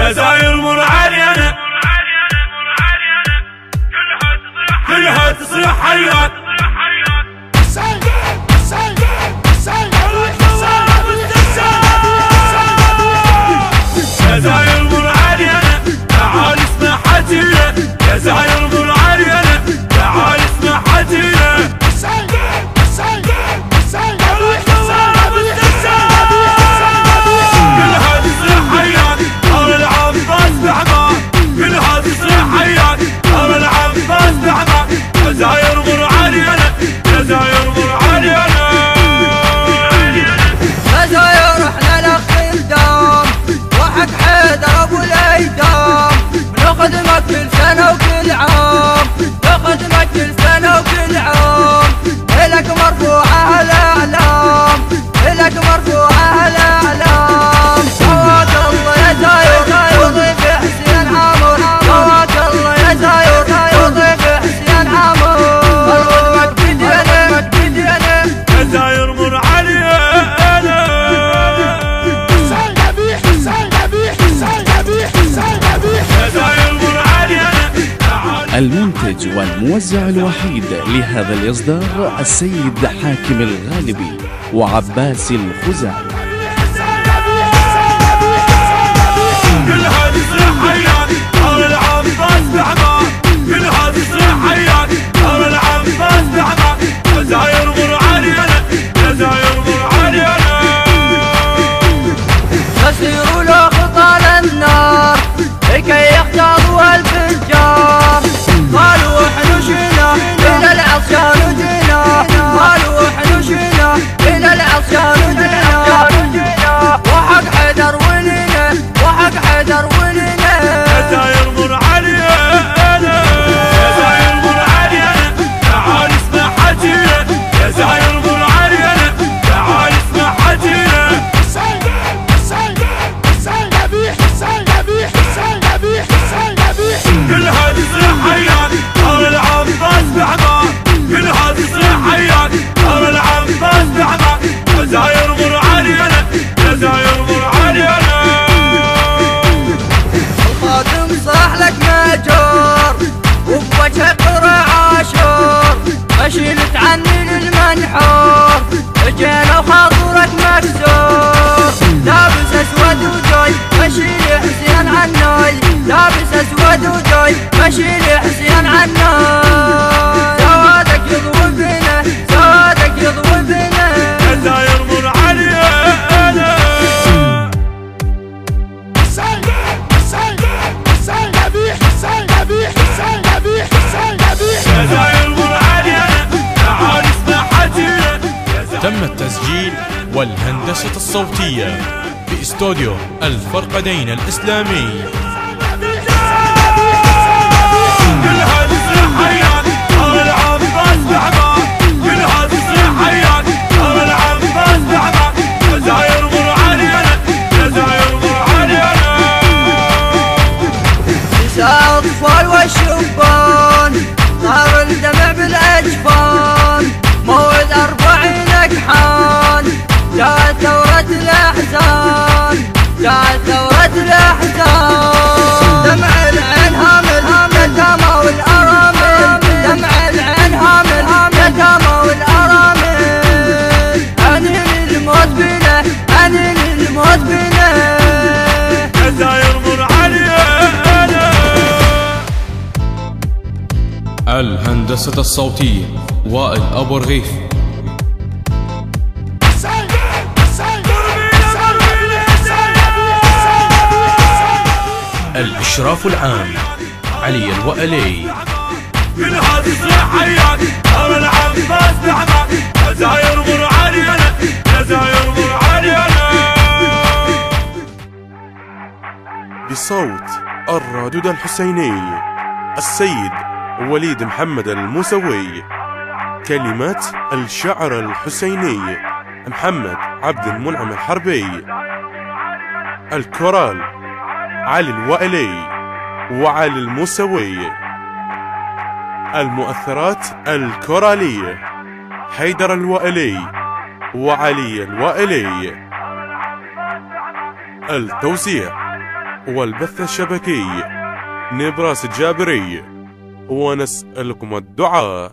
جزاير مر علينا كلها تصيح حيات جزاير مر علينا تعال اسمع حكينا جزاير مر علينا تعال اسمع حكينا كلها تصيح حيات أرى العباس بعمار كلها تصيح حيات أرى العباس بعمار جزاير مر علينا جزاير مر علينا جزاير احنا للخدام وحق حيدر ابو الايتام بنخدمك كل سنه وكل عام نخدمك كل سنه وكل عام الك مرفوعه الاعلام الك مرفوعه الاعلام صوت الله يا زاير وضيف حسين عامر صوت الله يا زاير وضيف حسين عامر الغدمك بدينا بدينا جزاير مر علينا المنتج والموزع الوحيد لهذا الإصدار السيد حاكم الغالبي وعباس الخزاعي. كلها تصيح حيات أرى العباس بعمار كلها تصيح حيات أرى العباس بعمار جزاير مر علينا جزاير مر علينا يسيروا له خطى للنار لكي يختاروا الفجار قالوا حنوشنا إلى العصيان جينا قالوا حنوشنا إلى العصيان جينا وحق حيدر ولنا وحق حيدر ولنا جزاير مر علينا جزاير مر علينا تعال اسمع حكينا جزاير مر علينا تعال اسمع حكينا كلها تصيح حيات أرى العباس بعمار كلها تصيح حيات أرى العباس بعمار جزاير مر علينا جزاير مر علينا الخادم صاح لك ماجور وبوجه قرى عاشور اشيلت عني للمنحور جينا وخاطرك مكسور لابس اسود وجاي اشيل حسين عناي لابس اسود وجاي اشيل حسين عناي سوادك يضوي بنا سوادك يضوي بنا جزاير مر علينا جزاير مر علينا تعال اسمع حكينا تم التسجيل والهندسة الصوتية في استوديو الفرقدين الإسلامي. كلها تصيح حيات أرى العباس بعمار كلها تصيح حيات أرى العباس بعمار جزاير مر علينا جزاير مر علينا نساء اطفال والشبان طار الدمع بالاجفان موعد 40 اكحان جاءت ثورة الاحزان جاءت ثورة الاحزان دمع العين هامل يتامى والارامل دمع العين هامل يتامى والارامل انين الموت بنا انين الموت بنا جزاير مر علينا الهندسة الصوتية وائل أبو رغيف. الإشراف العام علي الوألي. كلها تصيح حيات أرى العباس بعمار جزاير مر علينا جزاير مر علينا بصوت الرادود الحسيني السيد وليد محمد الموسوي. كلمات الشاعر الحسيني محمد عبد المنعم الحربي. الكورال علي الوألي وعلي الموسوي. المؤثرات الكورالية حيدر الوألي وعلي الوألي. التوزيع والبث الشبكي نبراس الجابري، ونسألكم الدعاء.